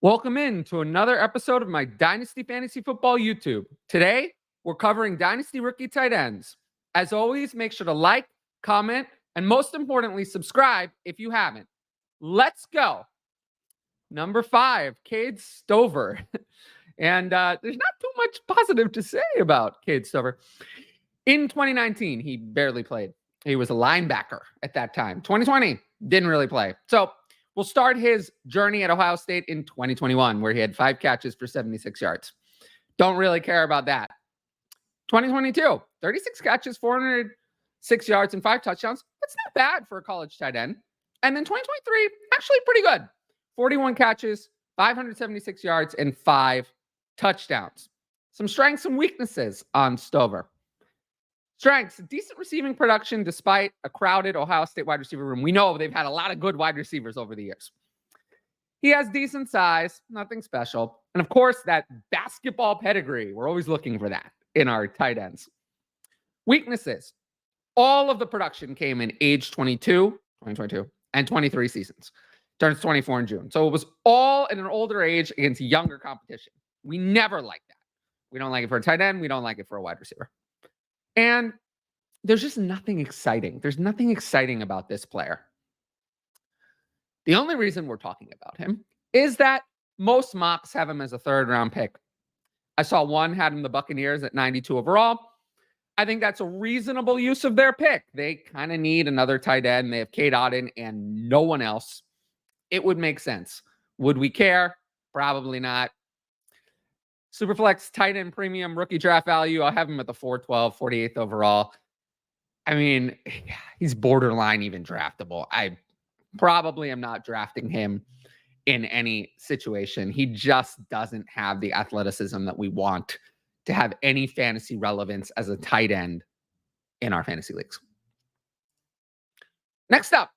Welcome in to another episode of my Dynasty Fantasy Football YouTube. Today, we're covering Dynasty rookie tight ends. As always, make sure to like, comment, and most importantly, subscribe if you haven't. Let's go. Number 5, Cade Stover. And there's not too much positive to say about Cade Stover. In 2019, he barely played. He was a linebacker at that time. 2020, didn't really play. So we'll start his journey at Ohio State in 2021, where he had 5 catches for 76 yards. Don't really care about that. 2022, 36 catches, 406 yards, and 5 touchdowns. That's not bad for a college tight end. And then 2023, actually pretty good. 41 catches, 576 yards, and 5 touchdowns. Some strengths and weaknesses on Stover. Strengths, decent receiving production despite a crowded Ohio State wide receiver room. We know they've had a lot of good wide receivers over the years. He has decent size, nothing special. And of course, that basketball pedigree. We're always looking for that in our tight ends. Weaknesses. All of the production came in age 2022, and 23 seasons. Turns 24 in June. So it was all at an older age against younger competition. We never like that. We don't like it for a tight end. We don't like it for a wide receiver. And there's just nothing exciting. There's nothing exciting about this player. The only reason we're talking about him is that most mocks have him as a 3rd-round pick. I saw one had him the Buccaneers at 92 overall. I think that's a reasonable use of their pick. They kind of need another tight end. They have Cade Stover and no one else. It would make sense. Would we care? Probably not. Superflex tight end premium rookie draft value. I'll have him at the 412, 48th overall. I mean, he's borderline even draftable. I probably am not drafting him in any situation. He just doesn't have the athleticism that we want to have any fantasy relevance as a tight end in our fantasy leagues. Next up,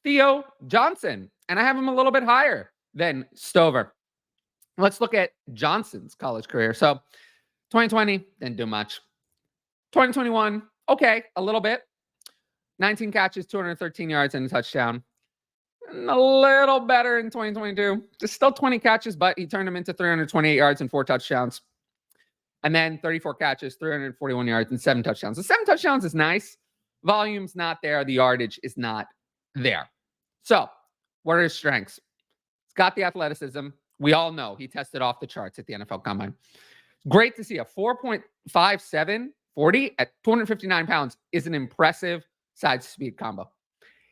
Theo Johnson. And I have him a little bit higher than Stover. Let's look at Johnson's college career. So 2020, didn't do much. 2021, okay, a little bit. 19 catches, 213 yards, and a touchdown. And a little better in 2022. Just still 20 catches, but he turned them into 328 yards and 4 touchdowns. And then 34 catches, 341 yards, and 7 touchdowns. The 7 touchdowns is nice. Volume's not there. The yardage is not there. So what are his strengths? He's got the athleticism. We all know he tested off the charts at the NFL Combine. Great to see a 4.57 40 at 259 pounds is an impressive size-speed combo.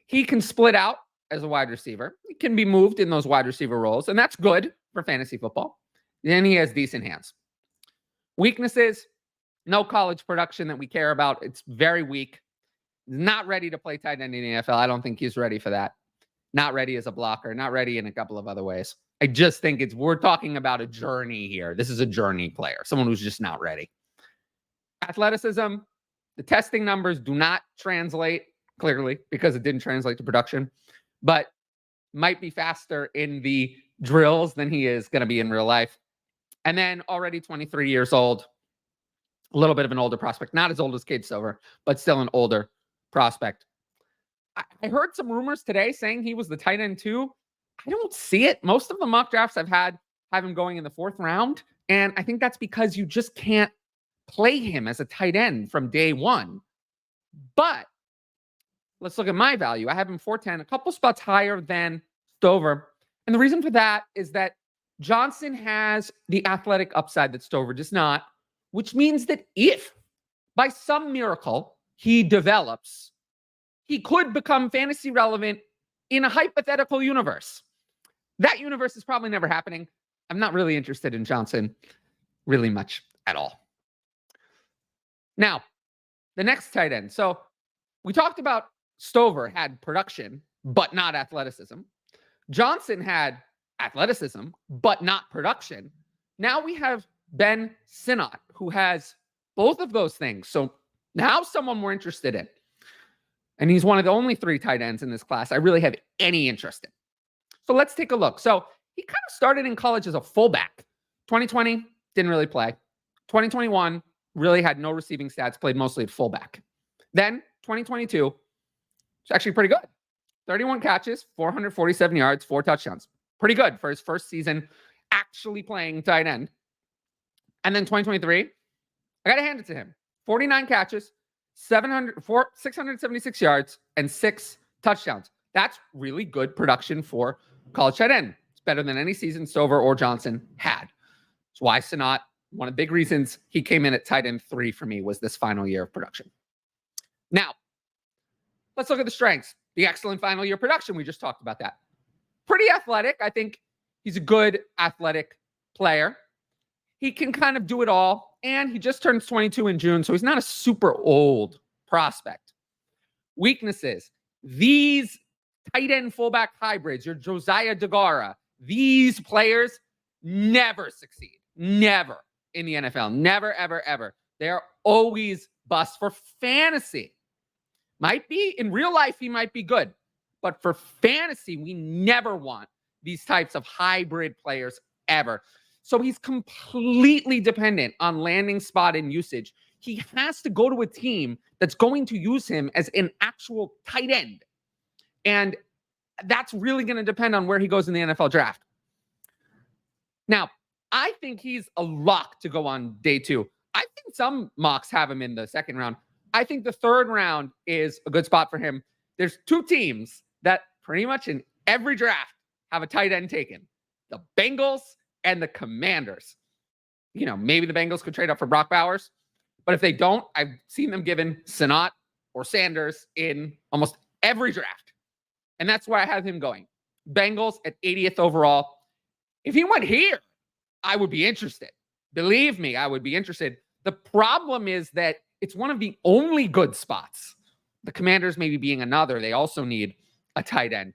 He can split out as a wide receiver. He can be moved in those wide receiver roles, and that's good for fantasy football. Then he has decent hands. Weaknesses, no college production that we care about. It's very weak. Not ready to play tight end in the NFL. I don't think he's ready for that. Not ready as a blocker. Not ready in a couple of other ways. I just think we're talking about a journey here. This is a journey player, someone who's just not ready. Athleticism, the testing numbers do not translate clearly because it didn't translate to production, but might be faster in the drills than he is going to be in real life. And then already 23 years old, a little bit of an older prospect, not as old as Cade Stover, but still an older prospect. I heard some rumors today saying he was the tight end 2. I don't see it. Most of the mock drafts I've had have him going in the 4th round. And I think that's because you just can't play him as a tight end from day one. But let's look at my value. I have him 410, a couple spots higher than Stover. And the reason for that is that Johnson has the athletic upside that Stover does not, which means that if by some miracle he develops, he could become fantasy relevant in a hypothetical universe. That universe is probably never happening. I'm not really interested in Johnson really much at all. Now, the next tight end. So we talked about Stover had production, but not athleticism. Johnson had athleticism, but not production. Now we have Ben Sinnott, who has both of those things. So now someone we're interested in. And he's one of the only 3 tight ends in this class I really have any interest in. So let's take a look. So he kind of started in college as a fullback. 2020, didn't really play. 2021, really had no receiving stats, played mostly at fullback. Then 2022, it's actually pretty good. 31 catches, 447 yards, 4 touchdowns. Pretty good for his first season actually playing tight end. And then 2023, I got to hand it to him. 49 catches, 676 yards, and 6 touchdowns. That's really good production for college tight end. It's better than any season Stover or Johnson had. That's why Sinnott, one of the big reasons he came in at tight end 3 for me was this final year of production. Now, let's look at the strengths. The excellent final year production. We just talked about that. Pretty athletic. I think he's a good athletic player. He can kind of do it all. And he just turns 22 in June, so he's not a super old prospect. Weaknesses. These tight end fullback hybrids, your Josiah DeGara, these players never succeed. Never in the NFL. Never, ever, ever. They're always bust for fantasy. Might be, in real life, he might be good. But for fantasy, we never want these types of hybrid players ever. So he's completely dependent on landing spot and usage. He has to go to a team that's going to use him as an actual tight end. And that's really going to depend on where he goes in the NFL draft. Now, I think he's a lock to go on day 2. I think some mocks have him in the second round. I think the third round is a good spot for him. There's 2 teams that pretty much in every draft have a tight end taken. The Bengals and the Commanders. You know, maybe the Bengals could trade up for Brock Bowers. But if they don't, I've seen them given Sinnott or Sanders in almost every draft. And that's where I have him going. Bengals at 80th overall. If he went here, I would be interested. Believe me, I would be interested. The problem is that it's one of the only good spots. The Commanders maybe being another. They also need a tight end.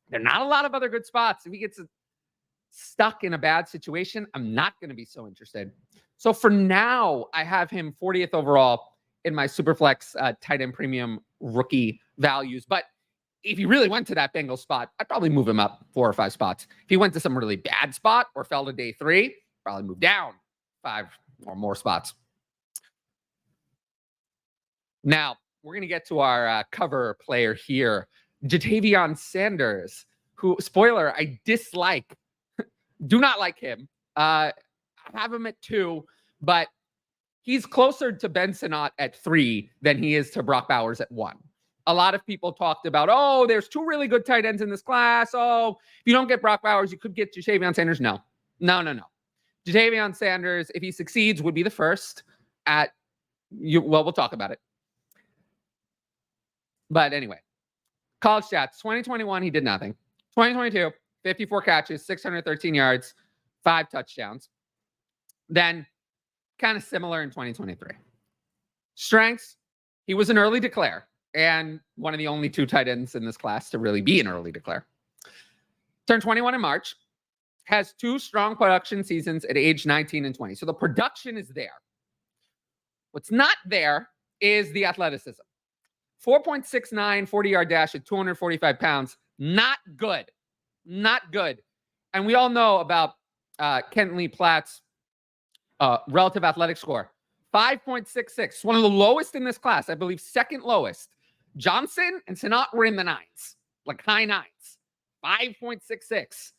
There are not a lot of other good spots. If he gets stuck in a bad situation, I'm not going to be so interested. So for now, I have him 40th overall in my Superflex tight end premium rookie values. But if he really went to that Bengals spot, I'd probably move him up 4 or 5 spots. If he went to some really bad spot or fell to day 3, probably move down 5 or more spots. Now, we're going to get to our cover player here, Ja'Tavion Sanders, who, spoiler, I dislike. Do not like him. I have him at 2, but he's closer to Ben Sinnott at 3 than he is to Brock Bowers at 1. A lot of people talked about, oh, there's 2 really good tight ends in this class. Oh, if you don't get Brock Bowers, you could get Ja'Tavion Sanders. No. Ja'Tavion Sanders, if he succeeds, would be the first at you. Well, we'll talk about it. But anyway, college stats. 2021, he did nothing. 2022, 54 catches, 613 yards, 5 touchdowns. Then kind of similar in 2023. Strengths, he was an early declare and one of the only 2 tight ends in this class to really be an early declare. Turned 21 in March, has 2 strong production seasons at age 19 and 20. So the production is there. What's not there is the athleticism. 4.69 40-yard dash at 245 pounds. Not good. Not good. And we all know about Kent Lee Platt's relative athletic score. 5.66. One of the lowest in this class. I believe second lowest. Johnson and Sinnott were in the 9s. Like high 9s. 5.66.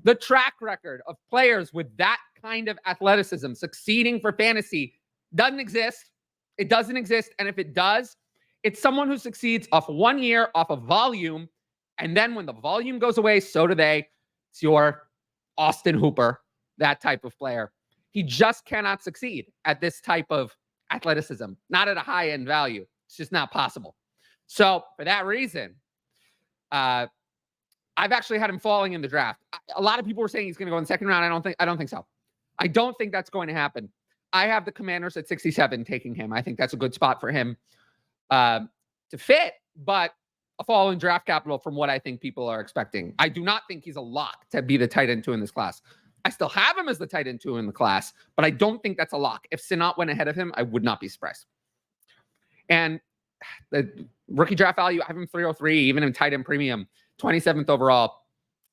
The track record of players with that kind of athleticism succeeding for fantasy doesn't exist. It doesn't exist. And if it does, it's someone who succeeds off 1 year, off of volume. And then when the volume goes away, so do they. It's your Austin Hooper, that type of player. He just cannot succeed at this type of athleticism, not at a high-end value. It's just not possible. So for that reason, I've actually had him falling in the draft. A lot of people were saying he's going to go in the second round. I don't think so. I don't think that's going to happen. I have the Commanders at 67 taking him. I think that's a good spot for him to fit, but a fall in draft capital from what I think people are expecting. I do not think he's a lock to be the tight end 2 in this class. I still have him as the tight end 2 in the class, but I don't think that's a lock. If Sinnott went ahead of him, I would not be surprised. And the rookie draft value, I have him 303, even in tight end premium, 27th overall.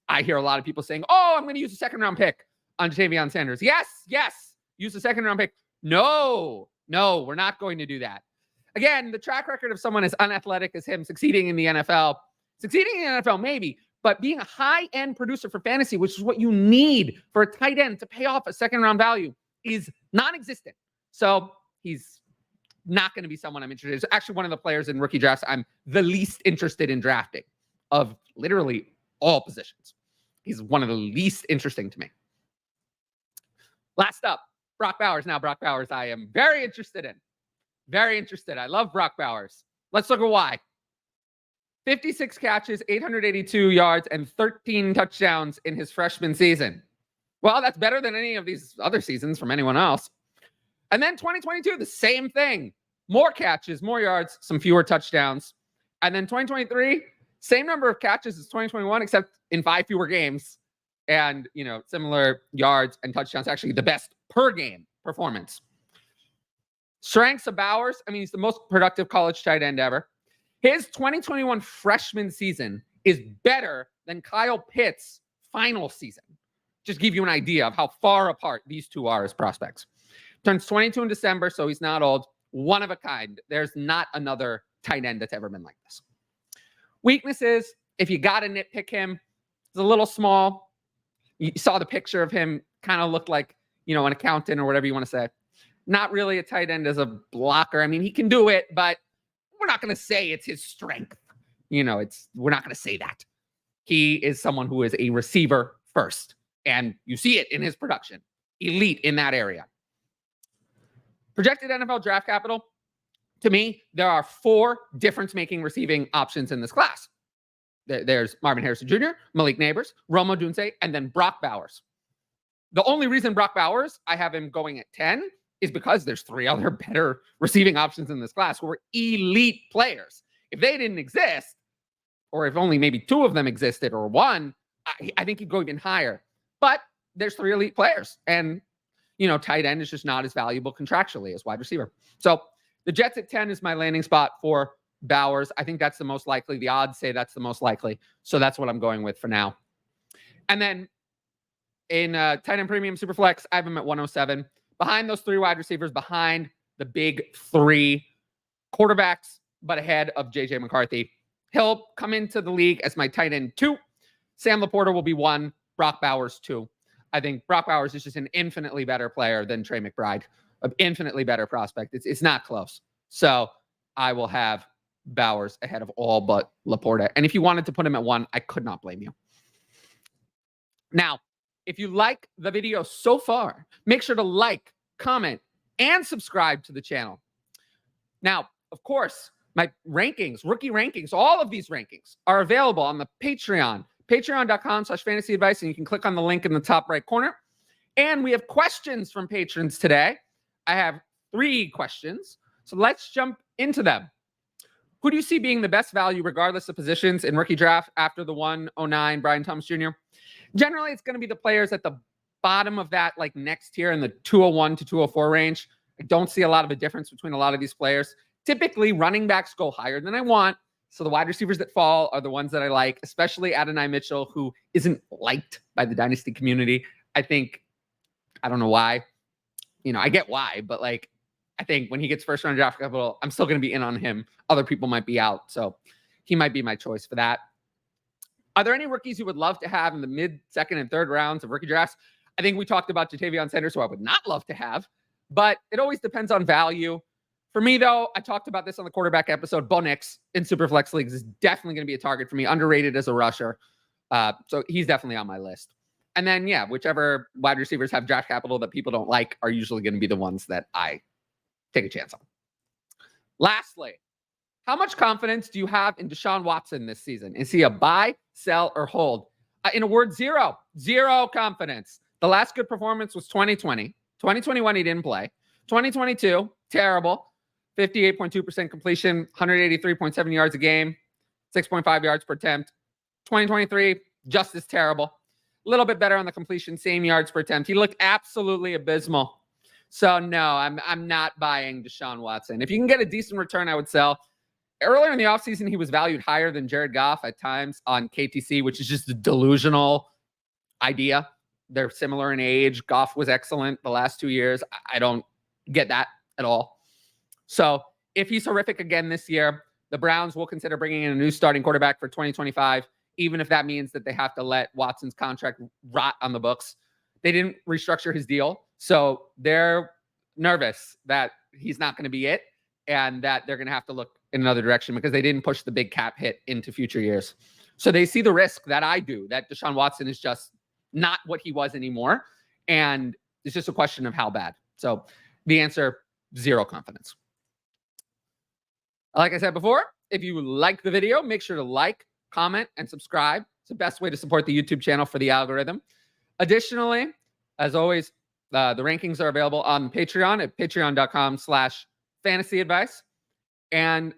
I hear a lot of people saying, oh, I'm going to use a second round pick on Ja'Tavion Sanders. Yes, use a second round pick. No, we're not going to do that. Again, the track record of someone as unathletic as him succeeding in the NFL, maybe, But being a high-end producer for fantasy, which is what you need for a tight end to pay off a second-round value, is non-existent. So he's not going to be someone I'm interested in. It's actually one of the players in rookie drafts I'm the least interested in drafting of literally all positions. He's one of the least interesting to me. Last up, Brock Bowers. Now, Brock Bowers, I am very interested in. Very interested. I love Brock Bowers. Let's look at why. 56 catches, 882 yards, and 13 touchdowns in his freshman season. Well, that's better than any of these other seasons from anyone else. And then 2022, the same thing. More catches, more yards, some fewer touchdowns. And then 2023, same number of catches as 2021, except in 5 fewer games. And, similar yards and touchdowns, actually the best per game performance. Strengths of Bowers, he's the most productive college tight end ever. His 2021 freshman season is better than Kyle Pitts' final season. Just give you an idea of how far apart these two are as prospects. Turns 22 in December, so he's not old. One of a kind. There's not another tight end that's ever been like this. Weaknesses, if you got to nitpick him, he's a little small. You saw the picture of him, kind of looked like, an accountant or whatever you want to say. Not really a tight end as a blocker. He can do it, but we're not going to say it's his strength. We're not going to say that. He is someone who is a receiver first, and you see it in his production. Elite in that area. Projected NFL draft capital. To me, there are 4 difference-making receiving options in this class. There's Marvin Harrison Jr., Malik Neighbors, Rome Odunze, and then Brock Bowers. The only reason Brock Bowers, I have him going at 10, is because there's 3 other better receiving options in this class who are elite players. If they didn't exist, or if only maybe 2 of them existed, or 1, I think he'd go even higher. But there's 3 elite players, and tight end is just not as valuable contractually as wide receiver. So the Jets at 10 is my landing spot for Bowers. I think that's the most likely. The odds say that's the most likely. So that's what I'm going with for now. And then in tight end premium superflex, I have him at 107. Behind those 3 wide receivers, behind the big 3 quarterbacks, but ahead of J.J. McCarthy. He'll come into the league as my tight end 2. Sam Laporta will be 1. Brock Bowers 2. I think Brock Bowers is just an infinitely better player than Trey McBride. An infinitely better prospect. It's not close. So I will have Bowers ahead of all but Laporta. And if you wanted to put him at 1, I could not blame you. Now, if you like the video so far, make sure to like, comment, and subscribe to the channel. Now, of course, my rankings, rookie rankings, all of these rankings are available on the Patreon, patreon.com/fantasy advice, and you can click on the link in the top right corner. And we have questions from patrons today. I have 3 questions, so let's jump into them. Who do you see being the best value regardless of positions in rookie draft after the 109 Brian Thomas Jr.? Generally, it's going to be the players at the bottom of that, like next tier in the 201 to 204 range. I don't see a lot of a difference between a lot of these players. Typically, running backs go higher than I want. So the wide receivers that fall are the ones that I like, especially Adonai Mitchell, who isn't liked by the Dynasty community. I don't know why. I get why, but I think when he gets first round draft capital, I'm still going to be in on him. Other people might be out. So he might be my choice for that. Are there any rookies you would love to have in the mid, second, and third rounds of rookie drafts? I think we talked about Jatavion Sanders, who I would not love to have, but it always depends on value. For me, though, I talked about this on the quarterback episode. Bo Nix in Superflex leagues is definitely going to be a target for me, underrated as a rusher. So he's definitely on my list. And then, whichever wide receivers have draft capital that people don't like are usually going to be the ones that I take a chance on. Lastly, how much confidence do you have in Deshaun Watson this season? Is he a buy, sell, or hold? In a word, 0. 0 confidence. The last good performance was 2020. 2021, he didn't play. 2022, terrible. 58.2% completion, 183.7 yards a game, 6.5 yards per attempt. 2023, just as terrible. A little bit better on the completion, same yards per attempt. He looked absolutely abysmal. So no, I'm not buying Deshaun Watson. If you can get a decent return, I would sell. Earlier in the offseason, he was valued higher than Jared Goff at times on KTC, which is just a delusional idea. They're similar in age. Goff was excellent the last 2 years. I don't get that at all. So if he's horrific again this year, the Browns will consider bringing in a new starting quarterback for 2025. even if that means that they have to let Watson's contract rot on the books. They didn't restructure his deal, so they're nervous that he's not going to be it and that they're going to have to look in another direction because they didn't push the big cap hit into future years. So they see the risk that I do, that Deshaun Watson is just not what he was anymore. And it's just a question of how bad. So the answer, zero confidence. Like I said before, if you like the video, make sure to like, comment, and subscribe. It's the best way to support the YouTube channel for the algorithm. Additionally, as always, the rankings are available on Patreon at patreon.com/fantasyadvice. And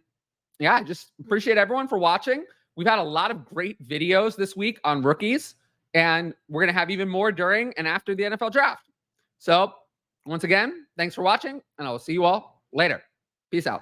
yeah, I just appreciate everyone for watching. We've had a lot of great videos this week on rookies, and we're going to have even more during and after the NFL draft. So once again, thanks for watching, and I will see you all later. Peace out.